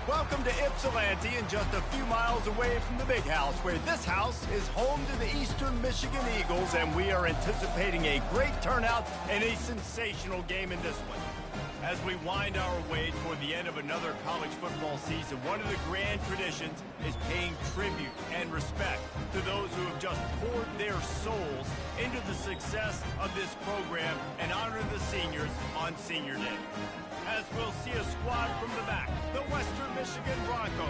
Welcome to Ypsilanti, and just a few miles away from the big house, where this house is home to the Eastern Michigan Eagles, and we are anticipating a great turnout and a sensational game in this one. As we wind our way toward the end of another college football season, one of the grand traditions is paying tribute and respect to those who have just poured their souls into the success of this program and honor the seniors on Senior Day. As we'll see a squad from the back, the Western Michigan Broncos.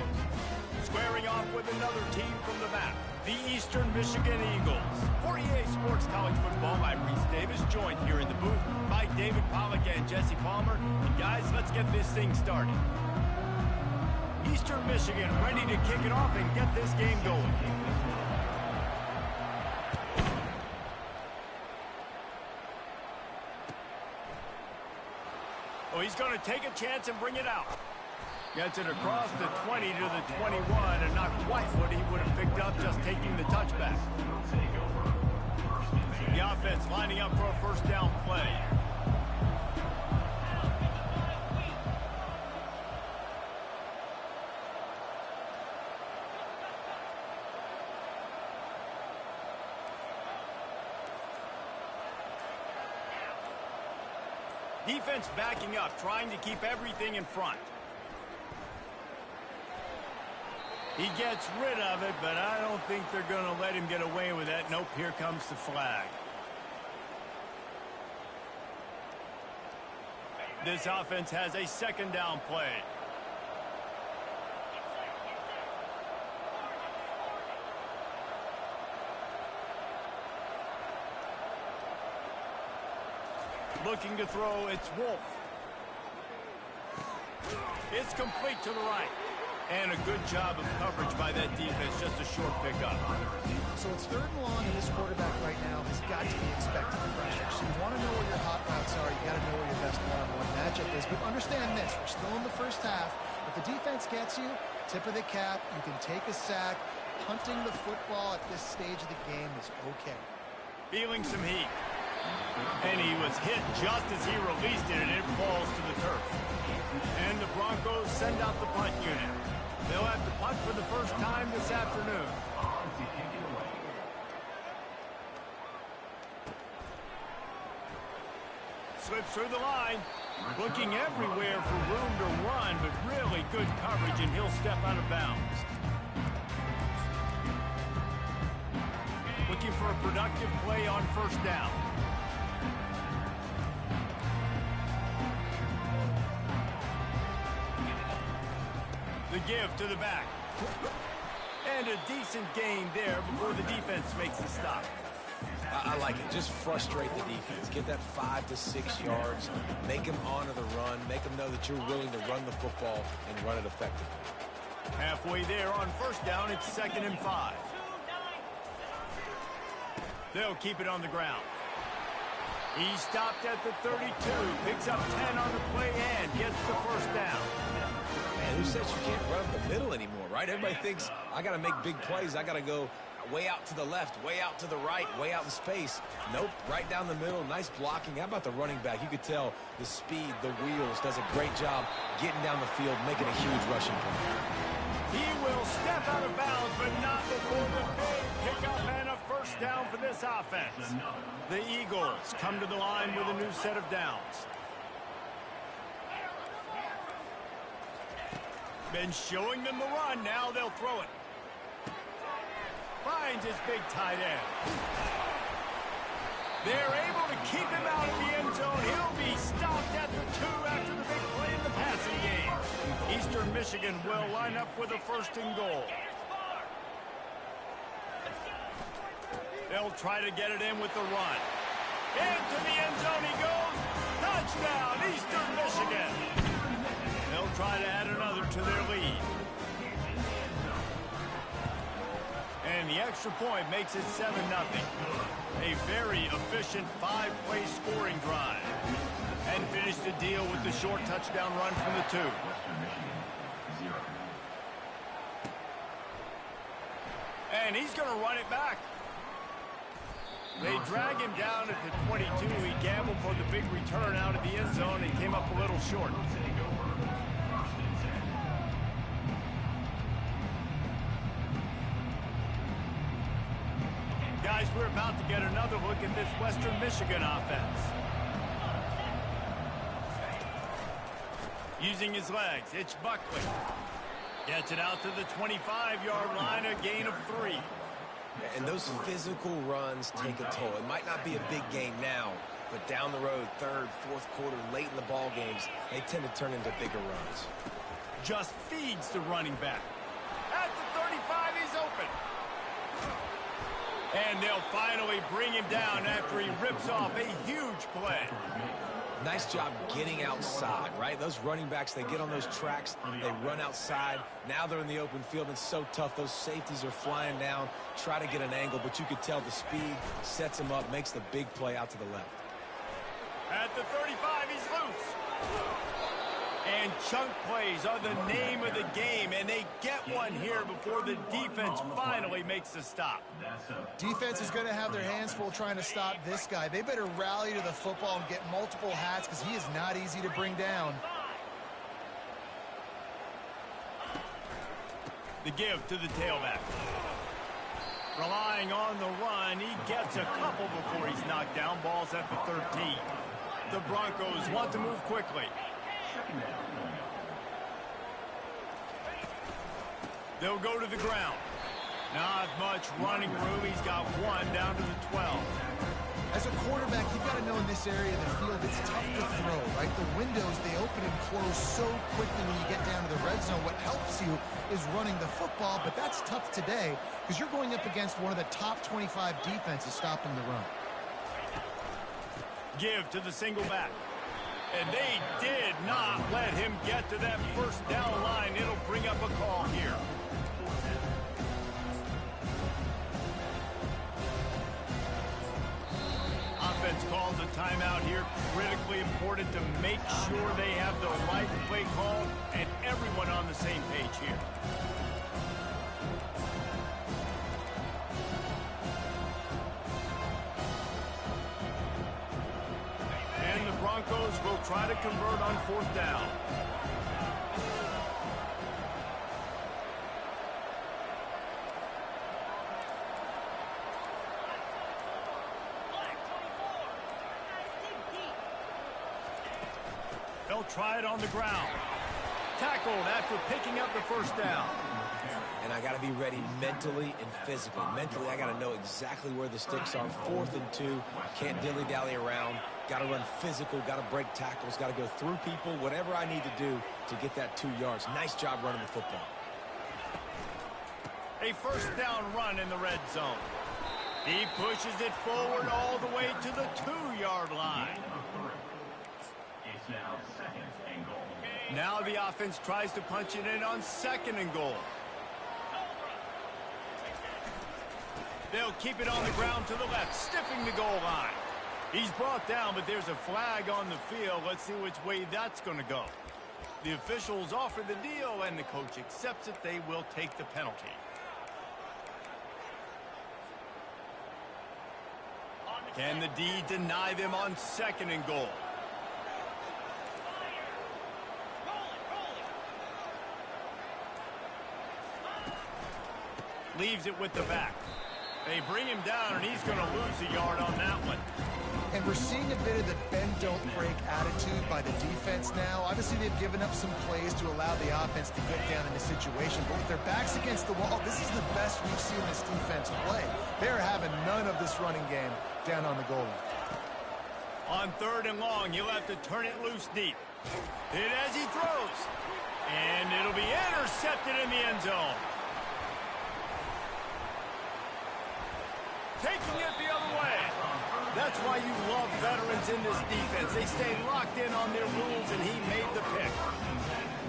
Squaring off with another team from the back, the Eastern Michigan Eagles. For EA Sports College Football, I'm Reese Davis, joined here in the booth by David Pollack and Jesse Palmer. And guys, let's get this thing started. Eastern Michigan ready to kick it off and get this game going. Oh, he's going to take a chance and bring it out. Gets it across the 20 to the 21, and not quite what he would have picked up just taking the touchback. The offense lining up for a first down play. Defense backing up, trying to keep everything in front. He gets rid of it, but I don't think they're going to let him get away with that. Nope, here comes the flag. This offense has a second down play. Looking to throw, it's Wolf. It's complete to the right. And a good job of coverage by that defense, just a short pickup. So it's 3rd and long, and this quarterback right now has got to be expecting pressure. So you want to know where your hot routes are. You got to know where your best one-on-one matchup is. But understand this, we're still in the first half. If the defense gets you, tip of the cap, you can take a sack. Punting the football at this stage of the game is okay. Feeling some heat. And he was hit just as he released it, and it falls to the turf. And the Broncos send out the punt unit. They'll have to punt for the first time this afternoon. Slips through the line. Looking everywhere for room to run, but really good coverage, and he'll step out of bounds. Looking for a productive play on first down. The give to the back. And a decent gain there before the defense makes the stop. I like it. Just frustrate the defense. Get that 5 to 6 yards. Make them honor the run. Make them know that you're willing to run the football and run it effectively. Halfway there on first down, it's 2nd and 5. They'll keep it on the ground. He stopped at the 32, picks up 10 on the play and gets the first down. Man, who says you can't run up the middle anymore, right? Everybody thinks, I got to make big plays. I got to go way out to the left, way out to the right, way out in space. Nope, right down the middle, nice blocking. How about the running back? You could tell the speed, the wheels, does a great job getting down the field, making a huge rushing play. He will step out of bounds, but not before the big pickup and a first down for this offense. The Eagles come to the line with a new set of downs. Been showing them the run. Now they'll throw it. Finds his big tight end. They're able to keep him out of the end zone. He'll be stopped at the 2 after the big play in the passing game. Eastern Michigan will line up with a 1st and goal. They'll try to get it in with the run. Into the end zone he goes. Touchdown, Eastern Michigan. They'll try to add another to their lead. And the extra point makes it 7-0. A very efficient 5-play scoring drive. And finish the deal with the short touchdown run from the 2. And he's going to run it back. They drag him down at the 22. He gambled for the big return out of the end zone and came up a little short. we're about to get another look at this Western Michigan offense. Using his legs, it's Buckley. Gets it out to the 25-yard line, a gain of 3. And those physical runs take a toll. It might not be a big game now, but down the road, third, fourth quarter, late in the ball games, they tend to turn into bigger runs. Just feeds the running back. At the 35, he's open. And they'll finally bring him down after he rips off a huge play. Nice job getting outside, right? Those running backs, they get on those tracks, they run outside. Now they're in the open field. It's so tough. Those safeties are flying down, try to get an angle, but you could tell the speed sets him up, makes the big play out to the left. At the 35, he's loose. And chunk plays are the name of the game, and they get one here before the defense finally makes the stop. Defense is going to have their hands full trying to stop this guy. They better rally to the football and get multiple hats because he is not easy to bring down. The give to the tailback. Relying on the run, he gets a couple before he's knocked down. Ball's at the 13. The Broncos want to move quickly. They'll go to the ground. Not much running room. He's got one down to the 12. As a quarterback, you've got to know in this area of the field, it's tough to throw, right? The windows, they open and close so quickly when you get down to the red zone. What helps you is running the football, but that's tough today because you're going up against one of the top 25 defenses stopping the run. Give to the single back. And they did not let him get to that first down line. It'll bring up a call here. Offense calls a timeout here. Critically important to make sure they have the right play call and everyone on the same page here. And the Broncos will try to convert on fourth down. They'll try it on the ground. Tackled after picking up the first down. And I got to be ready mentally and physically. Mentally, I got to know exactly where the sticks are. 4th and 2. Can't dilly-dally around. Got to run physical. Got to break tackles. Got to go through people. Whatever I need to do to get that 2 yards. Nice job running the football. A first down run in the red zone. He pushes it forward all the way to the 2-yard line. Now the offense tries to punch it in on 2nd and goal. They'll keep it on the ground to the left, stiffing the goal line. He's brought down, but there's a flag on the field. Let's see which way that's going to go. The officials offer the deal, and the coach accepts it. They will take the penalty. Can the D deny them on 2nd and goal? Leaves it with the back. They bring him down, and he's going to lose a yard on that one. And we're seeing a bit of the bend-don't-break attitude by the defense now. Obviously, they've given up some plays to allow the offense to get down in the situation. But with their backs against the wall, this is the best we've seen this defense play. They're having none of this running game down on the goal line. On 3rd and long, you'll have to turn it loose deep. Hit as he throws. And it'll be intercepted in the end zone. Taking it the other way. That's why you love veterans in this defense. They stay locked in on their rules, and he made the pick.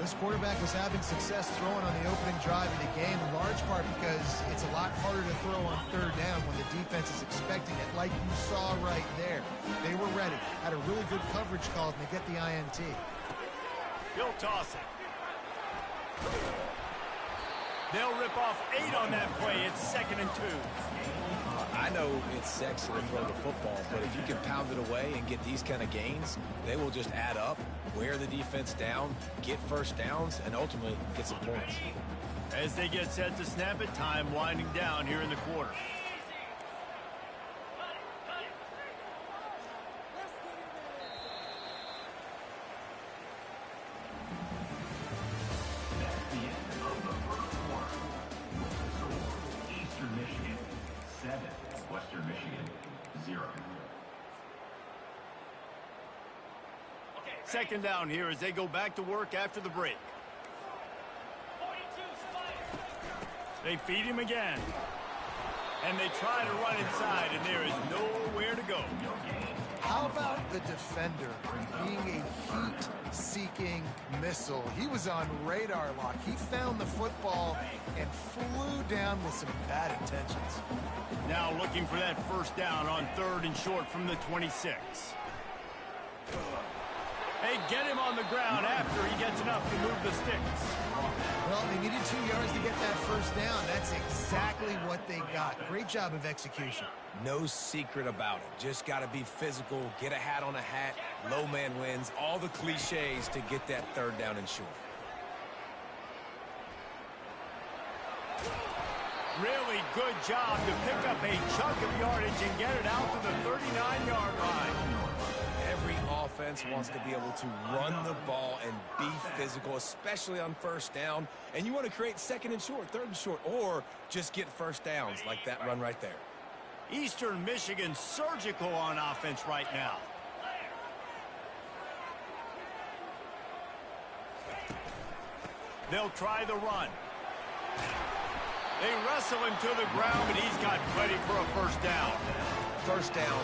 This quarterback was having success throwing on the opening drive of the game, in large part because it's a lot harder to throw on 3rd down when the defense is expecting it, like you saw right there. They were ready, had a really good coverage call, and they get the INT. He'll toss it. They'll rip off 8 on that play. It's 2nd and 2. I know it's sexy to throw the football, but if you can pound it away and get these kind of gains, they will just add up, wear the defense down, get first downs, and ultimately get some points. As they get set to snap it, time winding down here in the quarter. Second down here as they go back to work after the break. They feed him again. And they try to run inside, and there is nowhere to go. How about the defender being a heat-seeking missile? He was on radar lock. He found the football and flew down with some bad intentions. Now looking for that first down on 3rd and short from the 26. They get him on the ground after he gets enough to move the sticks. Well, they needed 2 yards to get that first down. That's exactly what they got. Great job of execution. No secret about it. Just got to be physical, get a hat on a hat, low man wins, all the cliches to get that 3rd down and short. Really good job to pick up a chunk of yardage and get it out to the 39-yard line. Every offense wants to be able to run the ball and be physical, especially on first down. And you want to create 2nd and short, 3rd and short, or just get first downs like that run right there. Eastern Michigan surgical on offense right now. They'll try the run. They wrestle him to the ground, but he's got plenty for a first down. First down,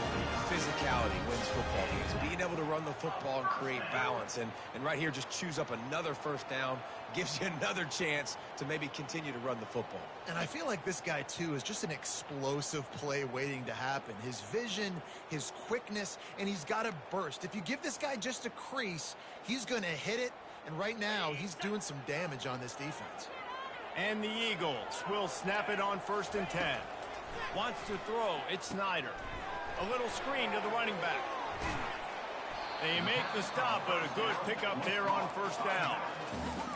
physicality wins football games. Being able to run the football and create balance. And right here, just choose up another first down, gives you another chance to maybe continue to run the football. And I feel like this guy, too, is just an explosive play waiting to happen. His vision, his quickness, and he's got a burst. If you give this guy just a crease, he's going to hit it. And right now, he's doing some damage on this defense. And the Eagles will snap it on 1st and 10. Wants to throw. It's Snyder. A little screen to the running back. They make the stop, but a good pickup there on first down.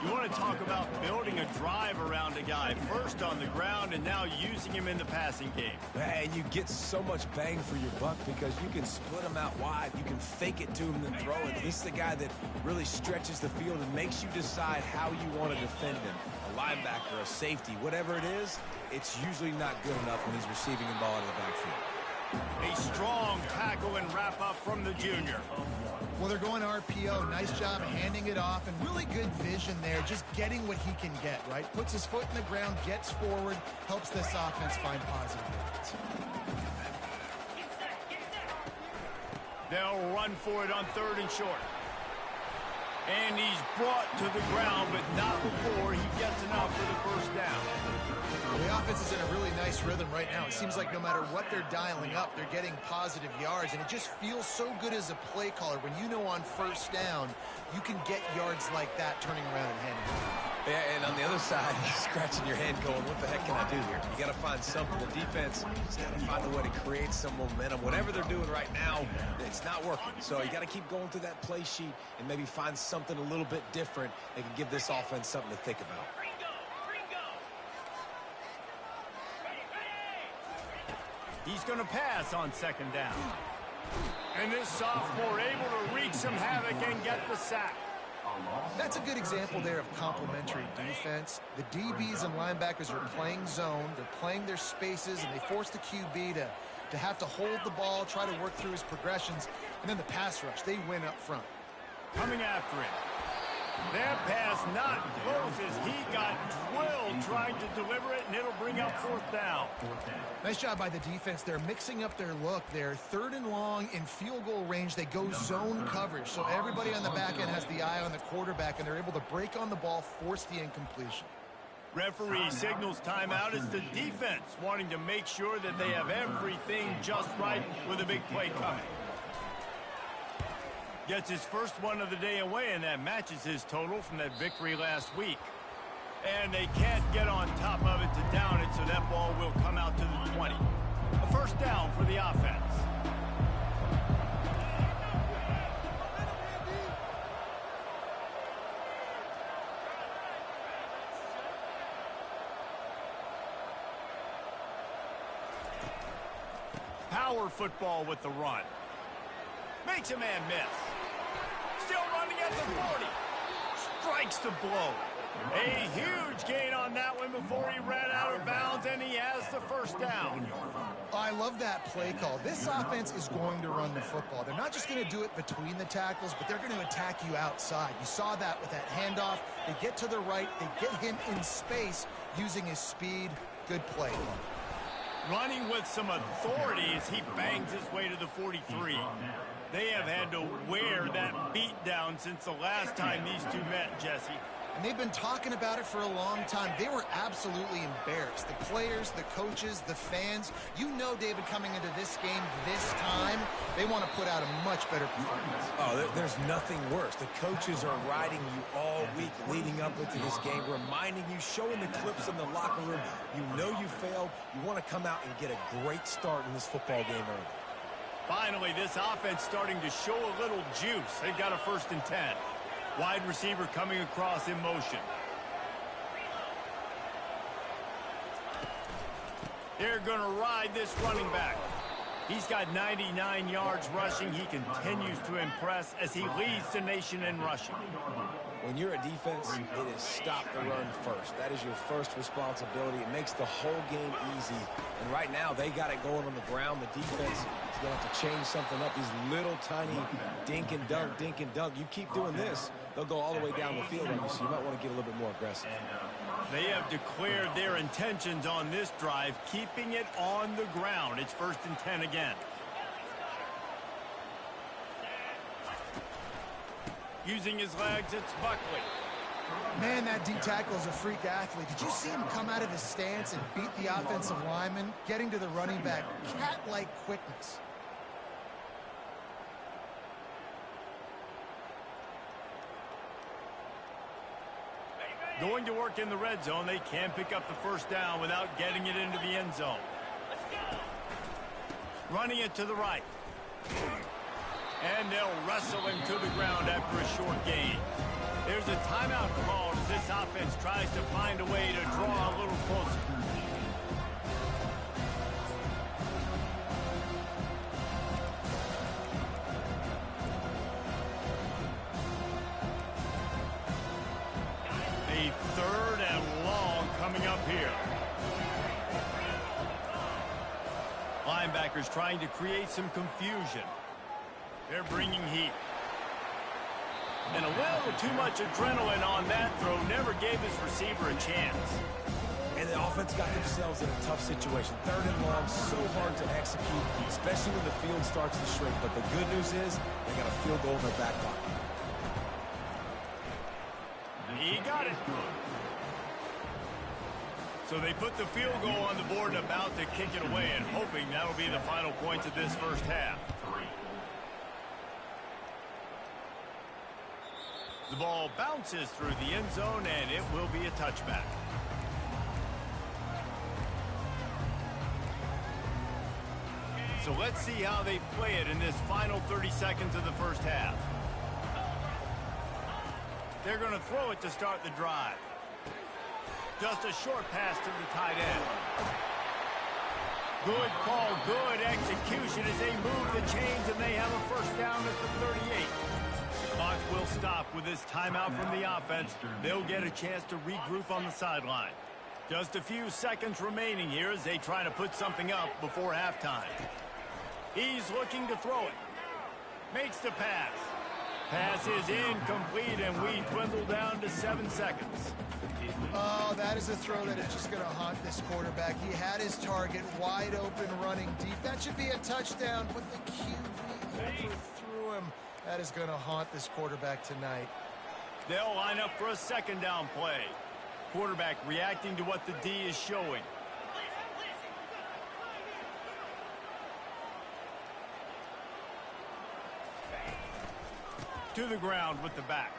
You want to talk about building a drive around a guy. First on the ground and now using him in the passing game. And you get so much bang for your buck because you can split him out wide. You can fake it to him and throw it. This is the guy that really stretches the field and makes you decide how you want to defend him. A linebacker, a safety, whatever it is, it's usually not good enough when he's receiving the ball out of the backfield. A strong tackle and wrap up from the junior. Well, they're going RPO. Nice job handing it off, and really good vision there, just getting what he can get, right? Puts his foot in the ground, gets forward, helps this offense find positive yards. They'll run for it on 3rd and short. And he's brought to the ground, but not before he gets enough for the first down. The offense is in a really nice rhythm right now. It seems like no matter what they're dialing up, they're getting positive yards, and it just feels so good as a play caller when you know on first down you can get yards like that turning around and handing it off. Yeah, and on the other side, you're scratching your head going, what the heck can I do here? You got to find something. The defense has got to find a way to create some momentum. Whatever they're doing right now, it's not working. So you got to keep going through that play sheet and maybe find something a little bit different that can give this offense something to think about. He's going to pass on 2nd down. And this sophomore able to wreak some havoc and get the sack. That's a good example there of complementary defense. The DBs and linebackers are playing zone. They're playing their spaces, and they force the QB to have to hold the ball, try to work through his progressions, and then the pass rush, they win up front. Coming after him. That pass not close as he got drilled trying to deliver it, and it'll bring up 4th down. Nice job by the defense. They're mixing up their look. They're 3rd and long in field goal range. They go zone coverage, so everybody on the back end has the eye on the quarterback, and they're able to break on the ball, force the incompletion. Referee signals timeout as the defense wanting to make sure that they have everything just right with a big play coming. Gets his first one of the day away, and that matches his total from that victory last week. And they can't get on top of it to down it, so that ball will come out to the 20. A first down for the offense. Power football with the run. Makes a man miss. Still running at the 40. Strikes the blow. A huge gain on that one before he ran out of bounds, and he has the first down. I love that play call. This offense is going to run the football. They're not just going to do it between the tackles, but they're going to attack you outside. You saw that with that handoff. They get to the right. They get him in space using his speed. Good play. Running with some authority as he bangs his way to the 43. They have had to wear that beat down since the last time these two met, Jesse. And they've been talking about it for a long time. They were absolutely embarrassed. The players, the coaches, the fans. You know, David, coming into this game this time, they want to put out a much better performance. Oh, there's nothing worse. The coaches are riding you all week leading up into this game, reminding you, showing the clips in the locker room. You know you failed. You want to come out and get a great start in this football game early. Finally, this offense starting to show a little juice. They've got a 1st and 10. Wide receiver coming across in motion. They're going to ride this running back. He's got 99 yards rushing. He continues to impress as he leads the nation in rushing. When you're a defense, it is stop the run first. That is your first responsibility. It makes the whole game easy. And right now, they got it going on the ground. The defense is going to have to change something up. These little tiny dink and dunk, dink and dunk. You keep doing this, they'll go all the way down the field on you, so you might want to get a little bit more aggressive. They have declared their intentions on this drive, keeping it on the ground. It's 1st and 10 again. Using his legs, it's Buckley. Man, that D-tackle is a freak athlete. Did you see him come out of his stance and beat the offensive lineman, getting to the running back? Cat-like quickness. Going to work in the red zone. They can't pick up the 1st down without getting it into the end zone. Running it to the right. And they'll wrestle him to the ground after a short gain. There's a timeout call as this offense tries to find a way to draw a little closer. A 3rd and long coming up here. Linebackers trying to create some confusion. They're bringing heat. And a little too much adrenaline on that throw never gave his receiver a chance. And the offense got themselves in a tough situation. 3rd and long, so hard to execute, especially when the field starts to shrink. But the good news is they got a field goal in their back pocket. He got it. So they put the field goal on the board and about to kick it away, and hoping that'll be the final points of this 1st half. The ball bounces through the end zone, and it will be a touchback. So let's see how they play it in this final 30 seconds of the 1st half. They're going to throw it to start the drive. Just a short pass to the tight end. Good call, good execution as they move the chains, and they have a 1st down at the 38. Clock will stop with this timeout from the offense. They'll get a chance to regroup on the sideline. Just a few seconds remaining here as they try to put something up before halftime. He's looking to throw it. Makes the pass. Pass is incomplete, and we dwindle down to 7 seconds. Oh, that is a throw that is just going to haunt this quarterback. He had his target wide open, running deep. That should be a touchdown, but the QB overthrew him. That is going to haunt this quarterback tonight. They'll line up for a 2nd down play. Quarterback reacting to what the D is showing. To the ground with the back.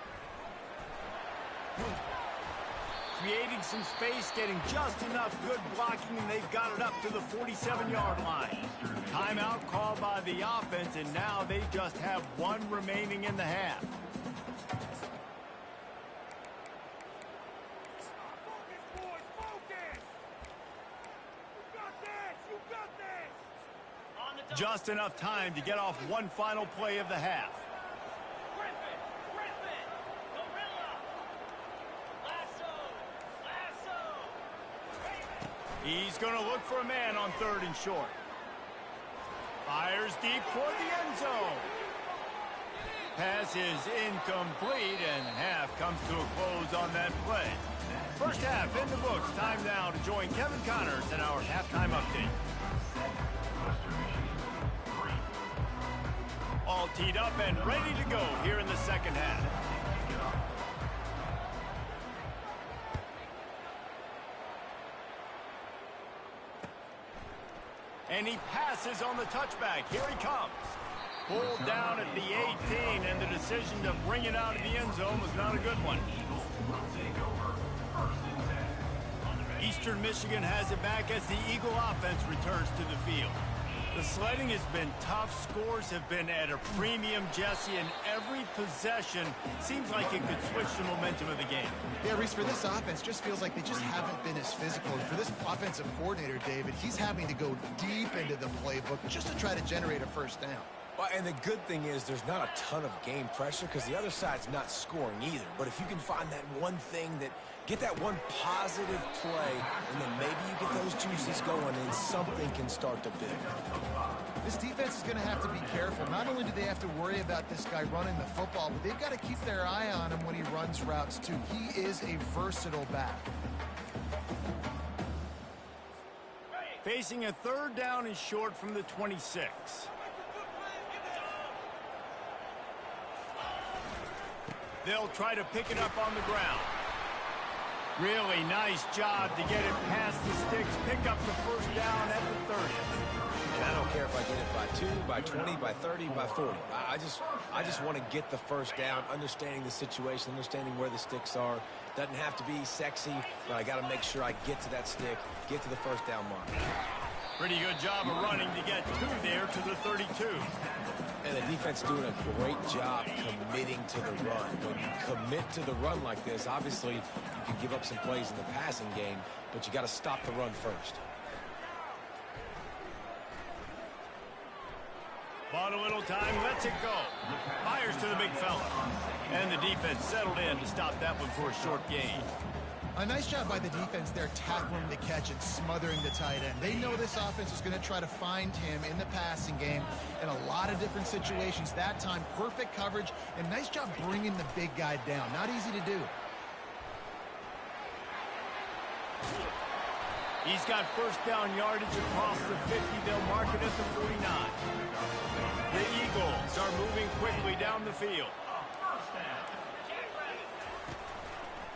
Creating some space, getting just enough good blocking, and they've got it up to the 47-yard line. Timeout called by the offense, and now they just have 1 remaining in the half. Just enough time to get off 1 final play of the half. He's going to look for a man on 3rd and short. Fires deep toward the end zone. Pass is incomplete, and half comes to a close on that play. First half in the books. Time now to join Kevin Connors in our halftime update. All teed up and ready to go here in the second half. And he passes on the touchback. Here he comes. Pulled down at the 18, and the decision to bring it out of the end zone was not a good one. Eastern Michigan has it back as the Eagle offense returns to the field. The sledding has been tough. Scores have been at a premium, Jesse, and every possession seems like it could switch the momentum of the game. Yeah, Reese, for this offense, just feels like they just haven't been as physical. And for this offensive coordinator, David, he's having to go deep into the playbook just to try to generate a first down. Well, and the good thing is there's not a ton of game pressure because the other side's not scoring either. But if you can find that one thing get that one positive play, and then maybe you get those juices going and something can start to build. This defense is going to have to be careful. Not only do they have to worry about this guy running the football, but they've got to keep their eye on him when he runs routes too. He is a versatile back. Facing a 3rd down and short from the 26. They'll try to pick it up on the ground. Really nice job to get it past the sticks, pick up the first down at the 30. And I don't care if I get it by 2, by 20, by 30, by 40. I just want to get the first down, understanding the situation, understanding where the sticks are. Doesn't have to be sexy, but I got to make sure I get to that stick, get to the first down mark. Pretty good job of running to get 2 there to the 32. And the defense doing a great job committing to the run. When you commit to the run like this, obviously you can give up some plays in the passing game, but you got to stop the run first. Bought a little time, lets it go. Fires to the big fella. And the defense settled in to stop that one for a short gain. A nice job by the defense there, tackling the catch and smothering the tight end. They know this offense is going to try to find him in the passing game in a lot of different situations. That time, perfect coverage, and nice job bringing the big guy down. Not easy to do. He's got first down yardage across the 50. They'll mark it at the 49. The Eagles are moving quickly down the field.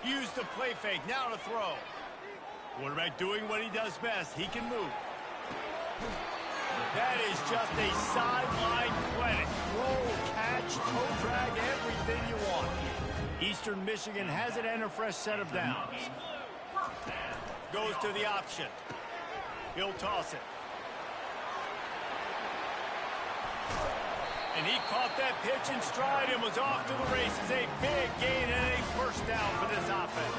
Use the play fake, now to throw. Quarterback doing what he does best. He can move. That is just a sideline clinic. Roll, catch, toe drag, everything you want. Eastern Michigan has it and a fresh set of downs. Goes to the option. He'll toss it. And he caught that pitch in stride and was off to the races. A big gain and a first down for this offense.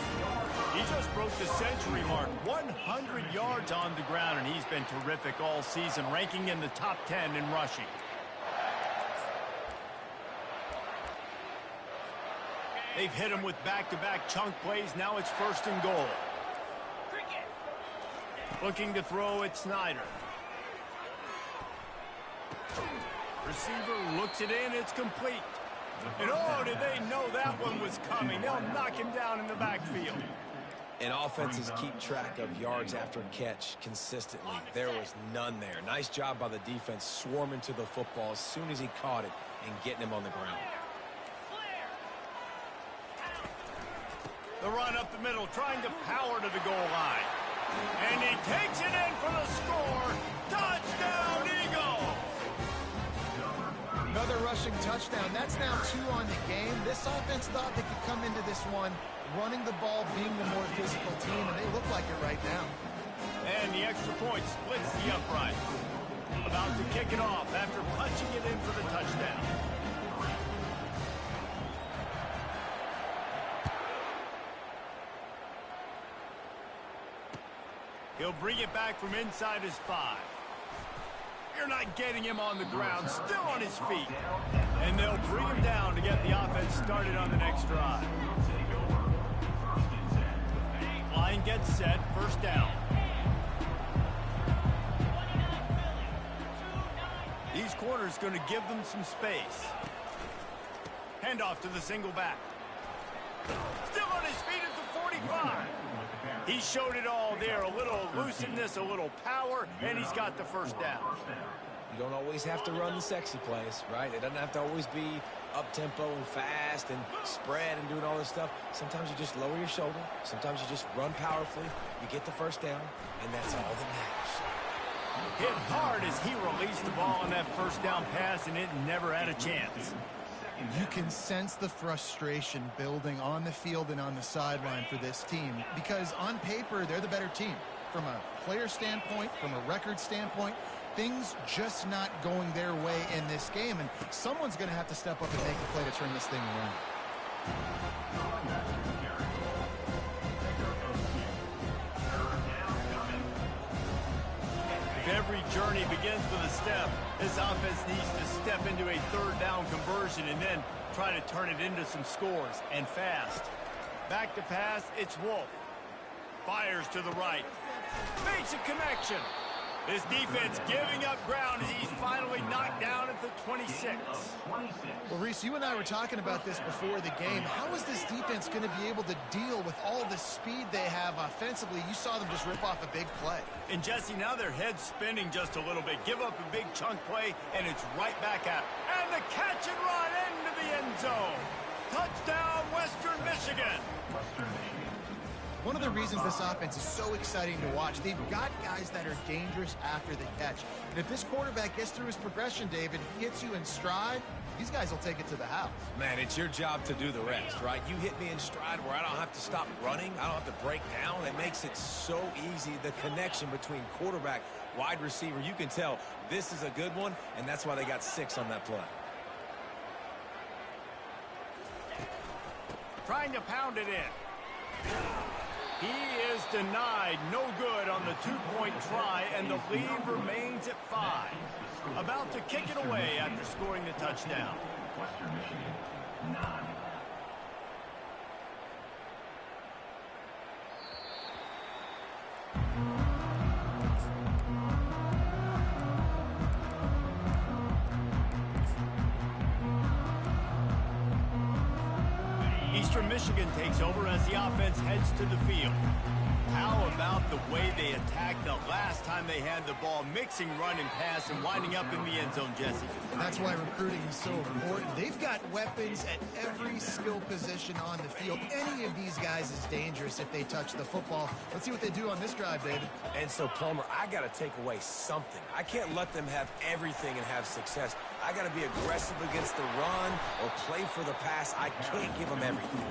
He just broke the century mark. 100 yards on the ground, and he's been terrific all season, ranking in the top 10 in rushing. They've hit him with back-to-back chunk plays. Now it's 1st and goal. Looking to throw at Snyder. Receiver looks it in, it's complete. And oh, did they know that one was coming. They'll knock him down in the backfield. And offenses keep track of yards after catch consistently. There was none there. Nice job by the defense swarming to the football as soon as he caught it and getting him on the ground. The run up the middle, trying to power to the goal line. And he takes it in for the score. Touchdown, Eagle! Another rushing touchdown. That's now 2 on the game. This offense thought they could come into this one running the ball, being the more physical team, and they look like it right now. And the extra point splits the upright. About to kick it off after punching it in for the touchdown. He'll bring it back from inside his 5. You're not getting him on the ground, still on his feet. And they'll bring him down to get the offense started on the next drive. Line gets set, first down. These corners going to give them some space. Handoff to the single back. Still on his feet at the 45. He showed it all there. A little elusiveness, a little power, and he's got the first down. You don't always have to run the sexy plays, right? It doesn't have to always be up-tempo and fast and spread and doing all this stuff. Sometimes you just lower your shoulder. Sometimes you just run powerfully. You get the first down, and that's all that matters. Hit hard as he released the ball on that first down pass, and it never had a chance. You can sense the frustration building on the field and on the sideline for this team because on paper, they're the better team. From a player standpoint, from a record standpoint, things just not going their way in this game, and someone's going to have to step up and make a play to turn this thing around. If every journey begins with a step, this offense needs to step into a third down conversion and then try to turn it into some scores, and fast. Back to pass, it's Wolf. Fires to the right. Makes a connection. This defense giving up ground as he's finally knocked down at the 26. Well, Reese, you and I were talking about this before the game. How is this defense going to be able to deal with all the speed they have offensively? You saw them just rip off a big play. And, Jesse, now their head's spinning just a little bit. Give up a big chunk play, and it's right back at them. And the catch and run into the end zone. Touchdown, Western Michigan. One of the reasons this offense is so exciting to watch, they've got guys that are dangerous after the catch. And if this quarterback gets through his progression, David, hits you in stride, these guys will take it to the house. Man, it's your job to do the rest, right? You hit me in stride where I don't have to stop running. I don't have to break down. It makes it so easy, the connection between quarterback, wide receiver. You can tell this is a good one, and that's why they got 6 on that play. Trying to pound it in. He is denied. No good on the two-point try, and the lead remains at 5. About to kick it away after scoring the touchdown. Western Michigan, 9. Eastern Michigan takes over as the offense heads to the field. How about the way they attacked the last time they had the ball, mixing run and pass and winding up in the end zone, Jesse? That's why recruiting is so important. They've got weapons at every skill position on the field. Any of these guys is dangerous if they touch the football. Let's see what they do on this drive, David. And so, Palmer, I got to take away something. I can't let them have everything and have success. I got to be aggressive against the run or play for the pass. I can't give them everything.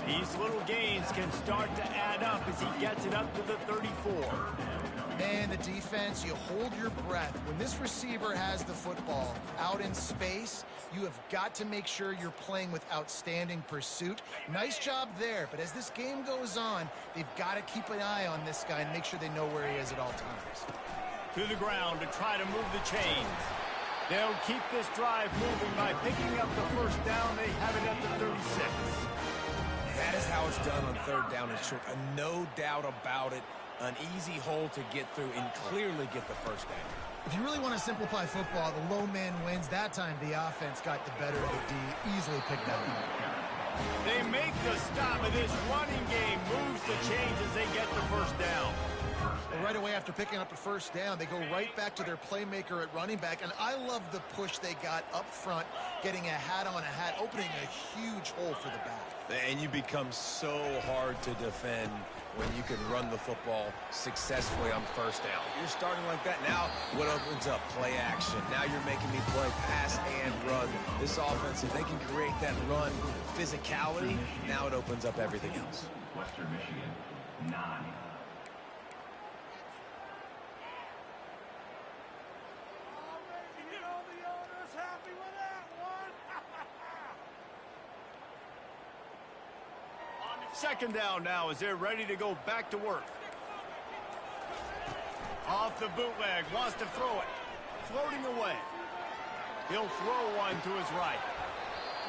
These little gains can start to add up as he gets it up to the 34. Man, the defense, you hold your breath. When this receiver has the football out in space, you have got to make sure you're playing with outstanding pursuit. Nice job there, but as this game goes on, they've got to keep an eye on this guy and make sure they know where he is at all times. To the ground to try to move the chains. They'll keep this drive moving by picking up the first down. They have it at the 36. That is how it's done on third down and short. No doubt about it. An easy hole to get through and clearly get the first down. If you really want to simplify football, the low man wins. That time the offense got the better of the D. Easily picked that up. They make the stop, and this running game moves the chains as they get the first down. Well, right away after picking up a first down, they go right back to their playmaker at running back, and I love the push they got up front, getting a hat on a hat, opening a huge hole for the back. And you become so hard to defend when you can run the football successfully on first down. You're starting like that. Now what opens up? Play action. Now you're making me play pass and run. This offense, if they can create that run physicality, now it opens up everything else. Western Michigan, 9. Second down now as they're ready to go back to work. Off the bootleg, wants to throw it. Floating away. He'll throw one to his right.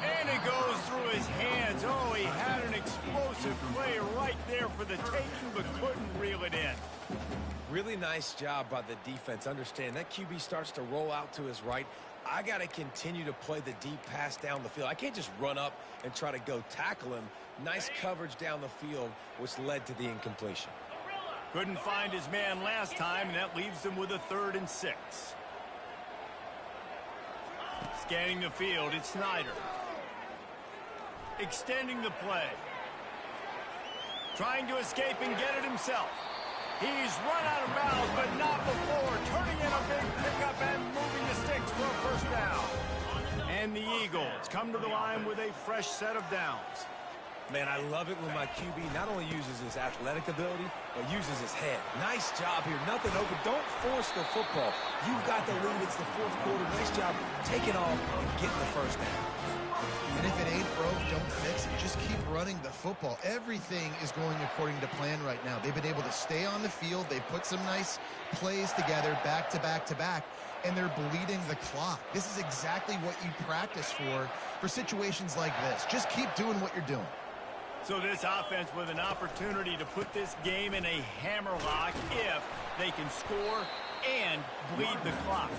And it goes through his hands. Oh, he had an explosive play right there for the taking, but couldn't reel it in. Really nice job by the defense. Understand that QB starts to roll out to his right. I got to continue to play the deep pass down the field. I can't just run up and try to go tackle him. Nice coverage down the field, which led to the incompletion. Couldn't find his man last time, and that leaves him with a 3rd and 6. Scanning the field, it's Snyder. Extending the play. Trying to escape and get it himself. He's run out of bounds, but not before. Turning in a big pickup and moving the sticks for a 1st down. And the Eagles come to the line with a fresh set of downs. Man, I love it when my QB not only uses his athletic ability, but uses his head. Nice job here. Nothing open. Don't force the football. You've got the lead. It's the 4th quarter. Nice job taking off and getting the 1st down. And if it ain't broke, don't fix it. Just keep running the football. Everything is going according to plan right now. They've been able to stay on the field. They put some nice plays together, back to back to back, and they're bleeding the clock. This is exactly what you practice for situations like this. Just keep doing what you're doing. So this offense with an opportunity to put this game in a hammerlock if they can score and bleed the clock.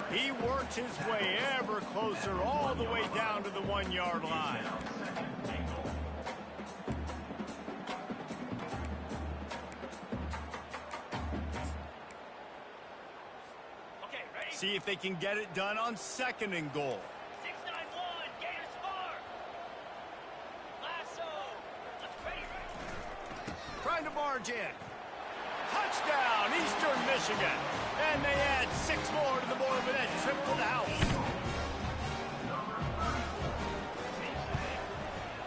He works his way ever closer all the way down to the 1-yard line. See if they can get it done on 2nd and goal. Trying to barge in. Touchdown, Eastern Michigan. And they add 6 more to the board with that trip to the house.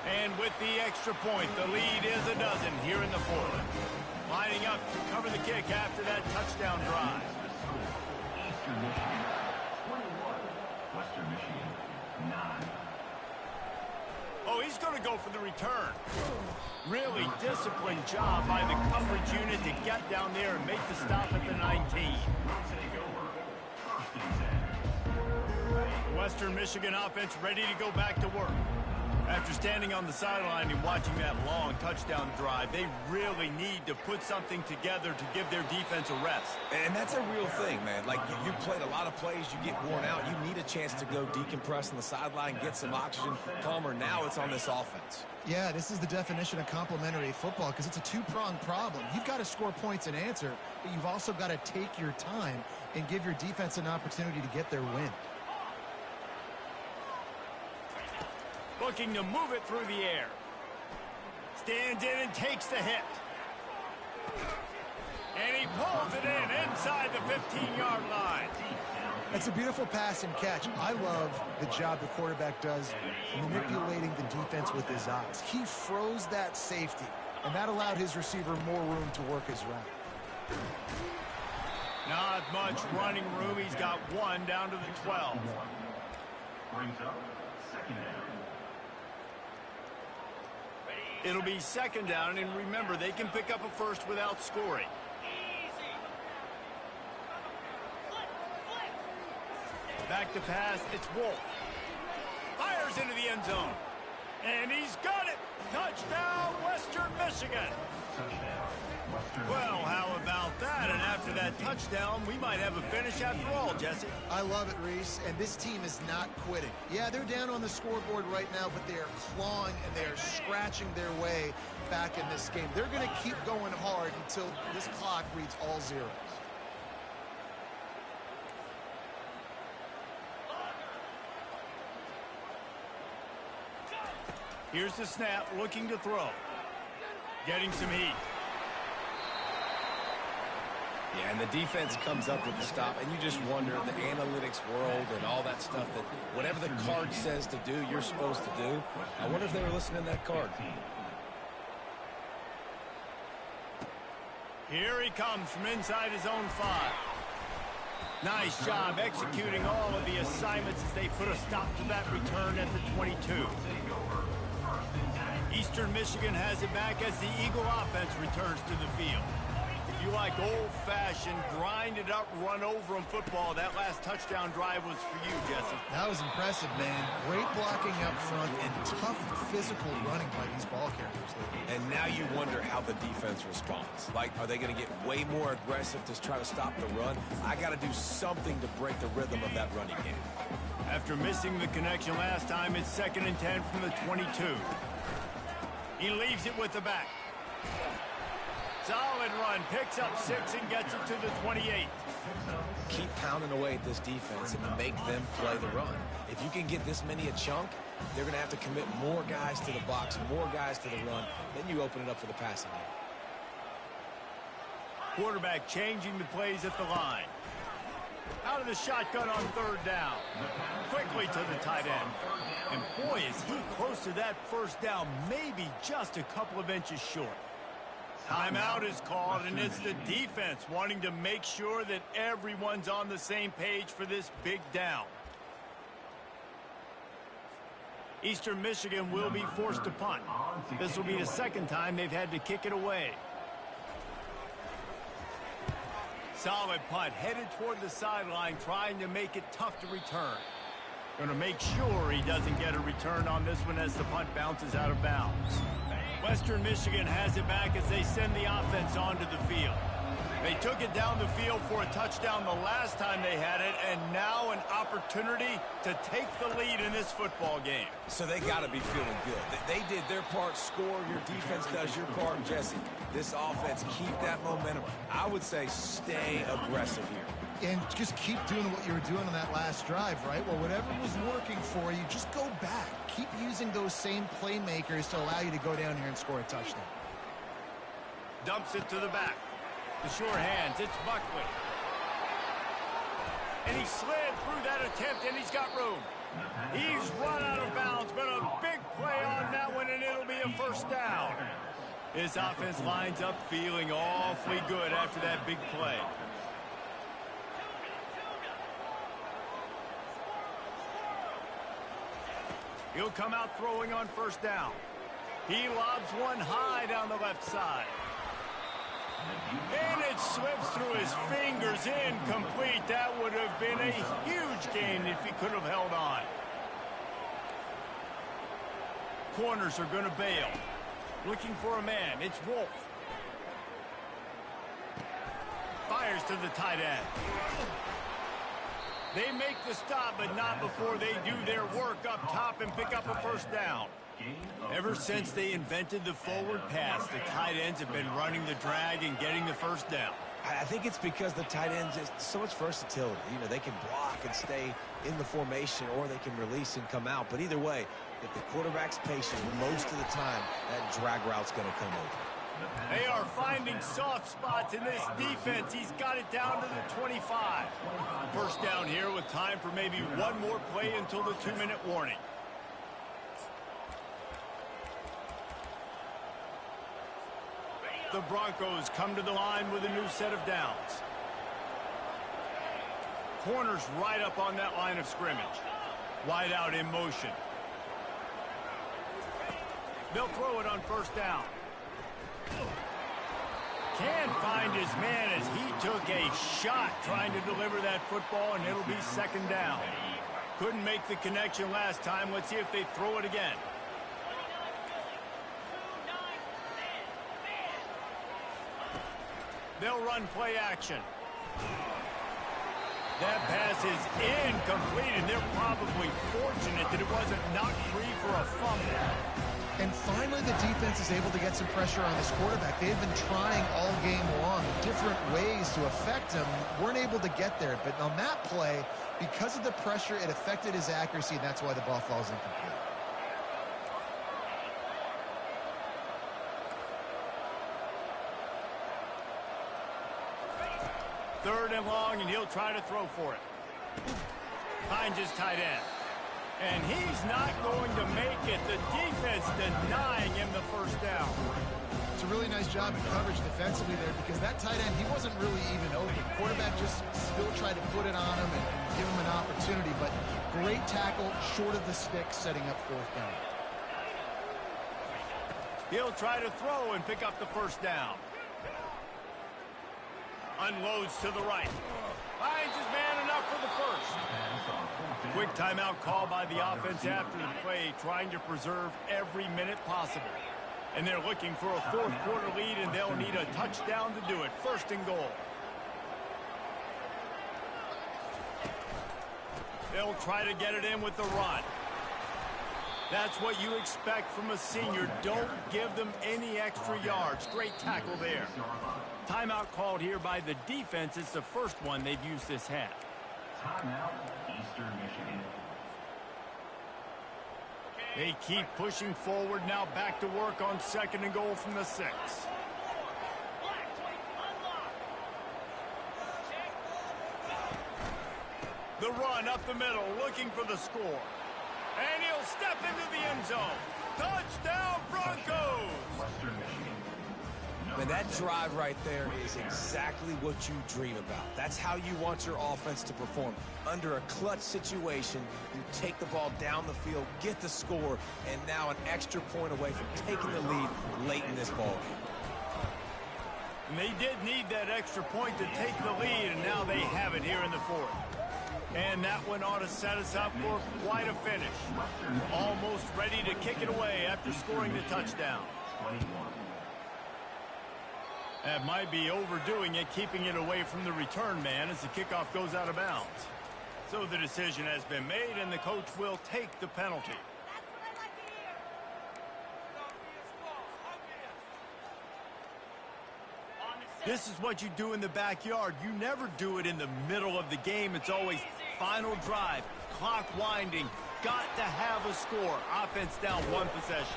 And with the extra point, the lead is a dozen here in the 4th. Lining up to cover the kick after that touchdown drive. Eastern Michigan, 21. Western Michigan, 9. Oh, he's going to go for the return. Really disciplined job by the coverage unit to get down there and make the stop at the 19. The Western Michigan offense ready to go back to work. After standing on the sideline and watching that long touchdown drive, they really need to put something together to give their defense a rest. And that's a real thing, man. Like, you played a lot of plays, you get worn out, you need a chance to go decompress on the sideline, get some oxygen. Palmer, now it's on this offense. Yeah, this is the definition of complementary football because it's a two-pronged problem. You've got to score points and answer, but you've also got to take your time and give your defense an opportunity to get their win. Looking to move it through the air. Stands in and takes the hit. And he pulls it in inside the 15-yard line. That's a beautiful pass and catch. I love the job the quarterback does manipulating the defense with his eyes. He froze that safety, and that allowed his receiver more room to work his route. Not much running room. He's got 1 down to the 12. Brings up 2nd down. It'll be 2nd down, and remember, they can pick up a first without scoring. Back to pass, it's Wolf. Fires into the end zone. And he's got it! Touchdown, Western Michigan! Well, how about that? And after that touchdown, we might have a finish after all, Jesse. I love it, Reese, and this team is not quitting. Yeah, they're down on the scoreboard right now, but they are clawing and they are scratching their way back in this game. They're going to keep going hard until this clock reads all zeros. Here's the snap, looking to throw. Getting some heat. Yeah, and the defense comes up with the stop, and you just wonder, the analytics world and all that stuff, that whatever the card says to do, you're supposed to do. I wonder if they were listening to that card. Here he comes from inside his own 5. Nice job executing all of the assignments as they put a stop to that return at the 22. Eastern Michigan has it back as the Eagle offense returns to the field. If you like old-fashioned, grind-it-up, run-over-'em football, that last touchdown drive was for you, Jesse. That was impressive, man. Great blocking up front and tough physical running by these ball carriers. And now you wonder how the defense responds. Like, are they going to get way more aggressive to try to stop the run? I got to do something to break the rhythm of that running game. After missing the connection last time, it's 2nd and 10 from the 22. He leaves it with the back. Solid run, picks up 6 and gets it to the 28. Keep pounding away at this defense and make them play the run. If you can get this many a chunk, they're going to have to commit more guys to the box, more guys to the run. Then you open it up for the passing game. Quarterback changing the plays at the line. Out of the shotgun on 3rd down. Quickly to the tight end. And boy, is he close to that first down, maybe just a couple of inches short. Timeout is called, and it's the defense wanting to make sure that everyone's on the same page for this big down. Eastern Michigan will be forced to punt. This will be the 2nd time they've had to kick it away. Solid punt, headed toward the sideline, trying to make it tough to return. Going to make sure he doesn't get a return on this one as the punt bounces out of bounds. Western Michigan has it back as they send the offense onto the field. They took it down the field for a touchdown the last time they had it, and now an opportunity to take the lead in this football game. So they got to be feeling good. They did their part, score. Your defense does your part, Jesse. This offense, keep that momentum. I would say stay aggressive here. And just keep doing what you were doing on that last drive, right? Well, whatever was working for you, just go back. Keep using those same playmakers to allow you to go down here and score a touchdown. Dumps it to the back. The sure hands, it's Buckley. And he slid through that attempt, and he's got room. He's run out of bounds, but a big play on that one, and it'll be a 1st down. His offense lines up feeling awfully good after that big play. He'll come out throwing on 1st down. He lobs one high down the left side. And it slips through his fingers, incomplete. That would have been a huge gain if he could have held on. Corners are going to bail. Looking for a man. It's Wolf. Fires to the tight end. They make the stop, but not before they do their work up top and pick up a 1st down. Ever since they invented the forward pass, the tight ends have been running the drag and getting the 1st down. I think it's because the tight ends just so much versatility. You know, they can block and stay in the formation, or they can release and come out. But either way, if the quarterback's patient, most of the time, that drag route's going to come open. They are finding soft spots in this defense. He's got it down to the 25. 1st down here with time for maybe one more play until the 2-minute warning. The Broncos come to the line with a new set of downs. Corners right up on that line of scrimmage. Wide out in motion. They'll throw it on 1st down. Can't find his man as he took a shot trying to deliver that football, and it'll be 2nd down. Couldn't make the connection last time. Let's see if they throw it again. They'll run play action. That pass is incomplete, and they're probably fortunate that it wasn't knocked free for a fumble. And finally, the defense is able to get some pressure on this quarterback. They've been trying all game long different ways to affect him. Weren't able to get there. But on that play, because of the pressure, it affected his accuracy, and that's why the ball falls incomplete. Third and long, and he'll try to throw for it. Finds his tight end. And he's not going to make it. The defense denying him the 1st down. It's a really nice job in coverage defensively there, because that tight end, he wasn't really even open. Quarterback just still tried to put it on him and give him an opportunity, but great tackle short of the stick, setting up 4th down. He'll try to throw and pick up the 1st down. Unloads to the right. Finds his man enough for the first. Quick timeout call by the offense after the play, trying to preserve every minute possible. And they're looking for a fourth quarter lead, and they'll need a touchdown to do it. First and goal. They'll try to get it in with the run. That's what you expect from a senior. Don't give them any extra yards. Great tackle there. Timeout called here by the defense. It's the first one they've used this half. Timeout, Eastern Michigan. They keep pushing forward. Now back to work on second and goal from the 6. The run up the middle, looking for the score. And he'll step into the end zone. Touchdown, Broncos! Western Michigan. Man, that drive right there is exactly what you dream about. That's how you want your offense to perform. Under a clutch situation, you take the ball down the field, get the score, and now an extra point away from taking the lead late in this ball game. And they did need that extra point to take the lead, and now they have it here in the fourth. And that one ought to set us up for quite a finish. Almost ready to kick it away after scoring the touchdown. 21. That might be overdoing it, keeping it away from the return man as the kickoff goes out of bounds. So the decision has been made, and the coach will take the penalty. This is what you do in the backyard. You never do it in the middle of the game. It's always final drive, clock winding, got to have a score. Offense down one possession.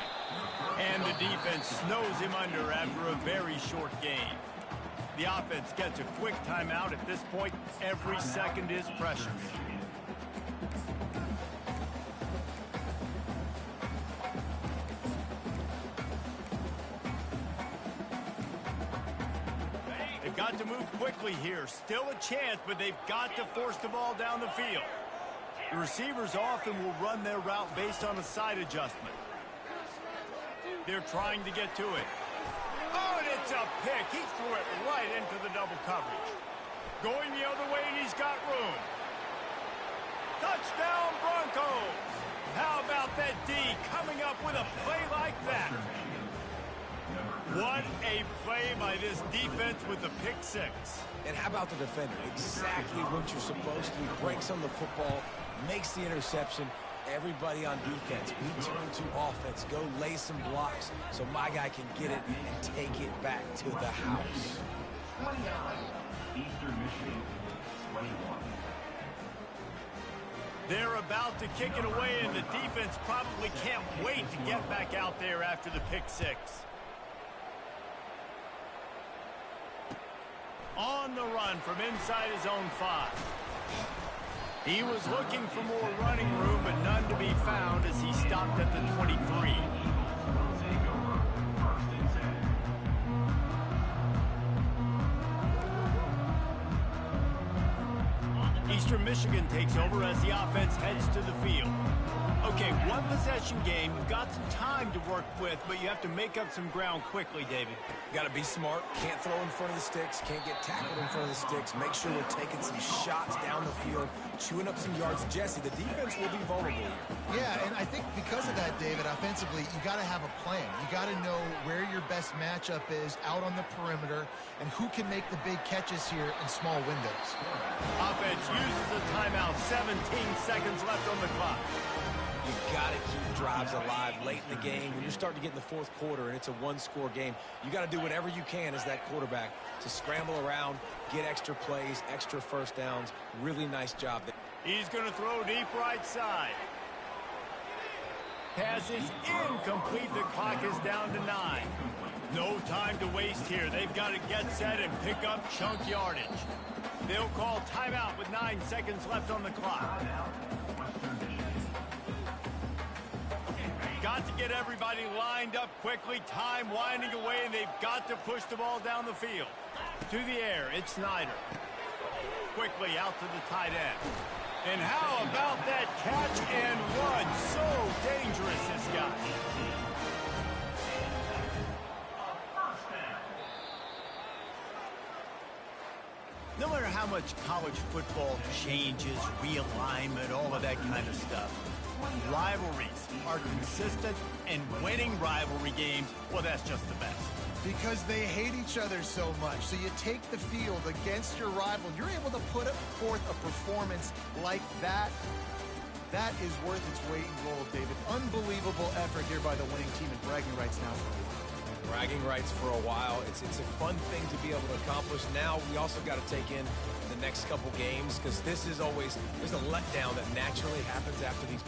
And the defense snows him under after a very short game. The offense gets a quick timeout. At this point, every second is precious. They've got to move quickly here. Still a chance, but they've got to force the ball down the field. The receivers often will run their route based on a side adjustment. They're trying to get to it. Oh, and it's a pick. He threw it right into the double coverage. Going the other way, and he's got room. Touchdown, Broncos! How about that D coming up with a play like that? What a play by this defense with the pick 6. And how about the defender? Exactly what you're supposed to do. Breaks on the football, makes the interception. Everybody on defense, we turn to offense. Go lay some blocks so my guy can get it and take it back to the house. 29. Eastern Michigan. 21. They're about to kick it away, and the defense probably can't wait to get back out there after the pick 6. On the run from inside his own 5. He was looking for more running room, but none to be found as he stopped at the 23. Eastern Michigan takes over as the offense heads to the field. Okay, one possession game. You've got some time to work with, but you have to make up some ground quickly, David. You got to be smart. Can't throw in front of the sticks. Can't get tackled in front of the sticks. Make sure we're taking some shots down the field, chewing up some yards. Jesse, the defense will be vulnerable here. Yeah, and I think because of that, David, offensively, you got to have a plan. You got to know where your best matchup is out on the perimeter and who can make the big catches here in small windows. Offense uses a timeout. 17 seconds left on the clock. You've got to keep drives alive late in the game. When you're starting to get in the fourth quarter and it's a one-score game, you got to do whatever you can as that quarterback to scramble around, get extra plays, extra first downs. Really nice job there. He's going to throw deep right side. Pass is incomplete. The clock is down to 9. No time to waste here. They've got to get set and pick up chunk yardage. They'll call timeout with 9 seconds left on the clock. Got to get everybody lined up quickly. Time winding away, and they've got to push the ball down the field. To the air, it's Snyder. Quickly out to the tight end. And how about that catch and run? So dangerous, this guy. No matter how much college football changes, realignment, all of that kind of stuff, rivalries are consistent, and winning rivalry games, well, that's just the best. Because they hate each other so much. So you take the field against your rival, you're able to put forth a performance like that. That is worth its weight in gold, David. Unbelievable effort here by the winning team, and bragging rights now for a while. Bragging rights for a while. It's a fun thing to be able to accomplish. Now we also got to take in the next couple games, because this is always, there's a letdown that naturally happens after these